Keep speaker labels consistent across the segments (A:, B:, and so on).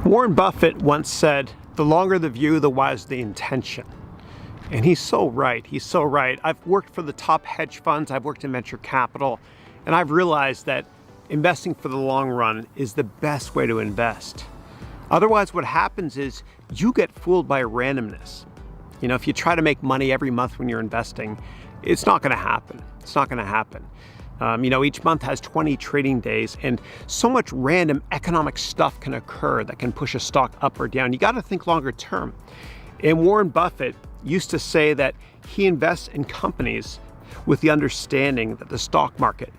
A: Warren Buffett once said, "The longer the view, the wiser the intention." And he's so right. He's so right. I've worked for the top hedge funds. I've worked in venture capital. And I've realized that investing for the long run is the best way to invest. Otherwise, what happens is you get fooled by randomness. You know, if you try to make money every month when you're investing, it's not going to happen. It's not going to happen. Each month has 20 trading days, and so much random economic stuff can occur that can push a stock up or down. You got to think longer term. And Warren Buffett used to say that he invests in companies with the understanding that the stock market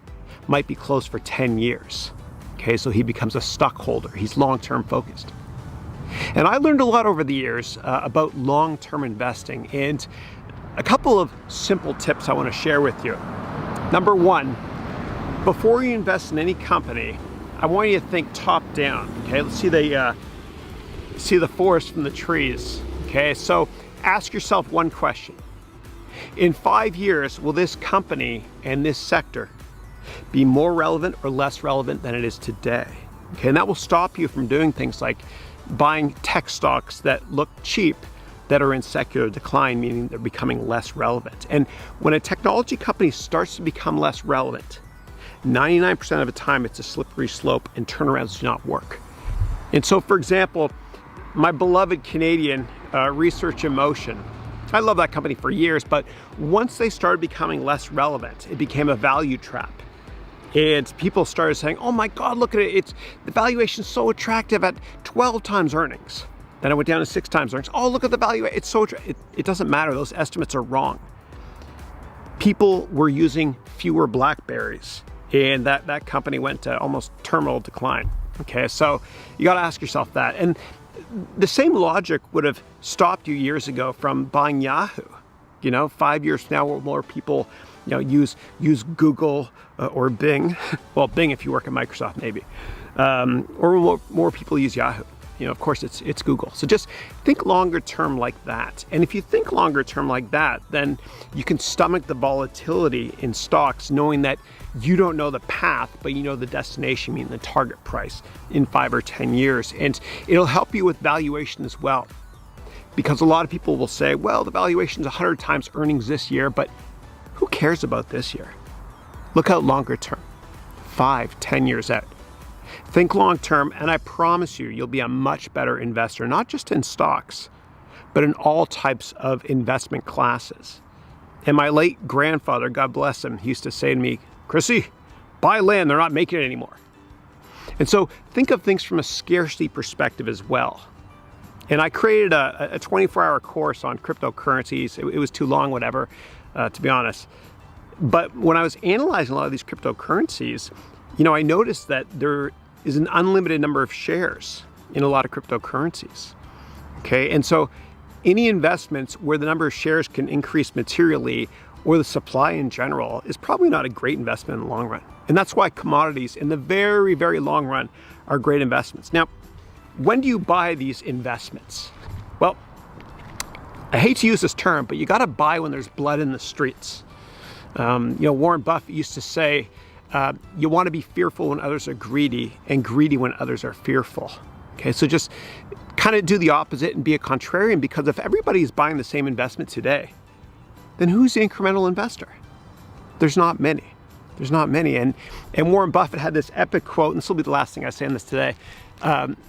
A: might be closed for 10 years. Okay, so he becomes a stockholder. He's long-term focused. And I learned a lot over the years about long-term investing, and a couple of simple tips I want to share with you. Number one, before you invest in any company, I want you to think top down. Okay, let's see the forest from the trees. Okay, so ask yourself one question. In 5 years, will this company and this sector be more relevant or less relevant than it is today? Okay, and that will stop you from doing things like buying tech stocks that look cheap that are in secular decline, meaning they're becoming less relevant. And when a technology company starts to become less relevant, 99% of the time it's a slippery slope and turnarounds do not work. And so, for example, my beloved Canadian Research in Motion, I love that company for years, but once they started becoming less relevant, it became a value trap. And people started saying, "Oh my God, look at it, the valuation's so attractive at 12 times earnings." Then it went down to 6 times earnings. "Oh, look at the value, it's so attractive." It doesn't matter, those estimates are wrong. People were using fewer Blackberries, and that company went to almost terminal decline. Okay, so you gotta ask yourself that. And the same logic would have stopped you years ago from buying Yahoo. 5 years from now, will more people use Google or Bing? Well, Bing if you work at Microsoft, maybe. Or more people use Yahoo. Of course, it's Google. So just think longer term like that. And if you think longer term like that, then you can stomach the volatility in stocks, knowing that you don't know the path, but you know the destination, meaning the target price in 5 or 10 years. And it'll help you with valuation as well. Because a lot of people will say, well, the valuation's 100 times earnings this year, but who cares about this year? Look out longer term, 5, 10 years out. Think long term, and I promise you'll be a much better investor, not just in stocks, but in all types of investment classes. And my late grandfather, God bless him, he used to say to me, "Chrissy, buy land, they're not making it anymore." And so think of things from a scarcity perspective as well. And I created a 24-hour course on cryptocurrencies. It was too long, whatever, to be honest. But when I was analyzing a lot of these cryptocurrencies, I noticed that there is an unlimited number of shares in a lot of cryptocurrencies. Okay, and so any investments where the number of shares can increase materially, or the supply in general, is probably not a great investment in the long run. And that's why commodities in the very, very long run are great investments. Now, when do you buy these investments? Well, I hate to use this term, but you got to buy when there's blood in the streets. Warren Buffett used to say, you want to be fearful when others are greedy, and greedy when others are fearful. Okay, so just kind of do the opposite and be a contrarian, because if everybody is buying the same investment today, then who's the incremental investor? There's not many. There's not many. And Warren Buffett had this epic quote, and this will be the last thing I say on this today.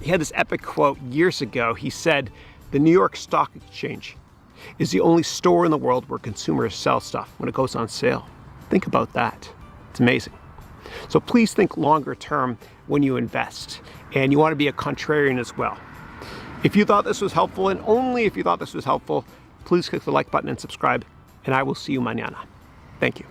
A: He had this epic quote years ago. He said, "The New York Stock Exchange is the only store in the world where consumers sell stuff when it goes on sale." Think about that. It's amazing. So please think longer term when you invest, and you want to be a contrarian as well. If you thought this was helpful, and only if you thought this was helpful, please click the like button and subscribe, and I will see you mañana. Thank you.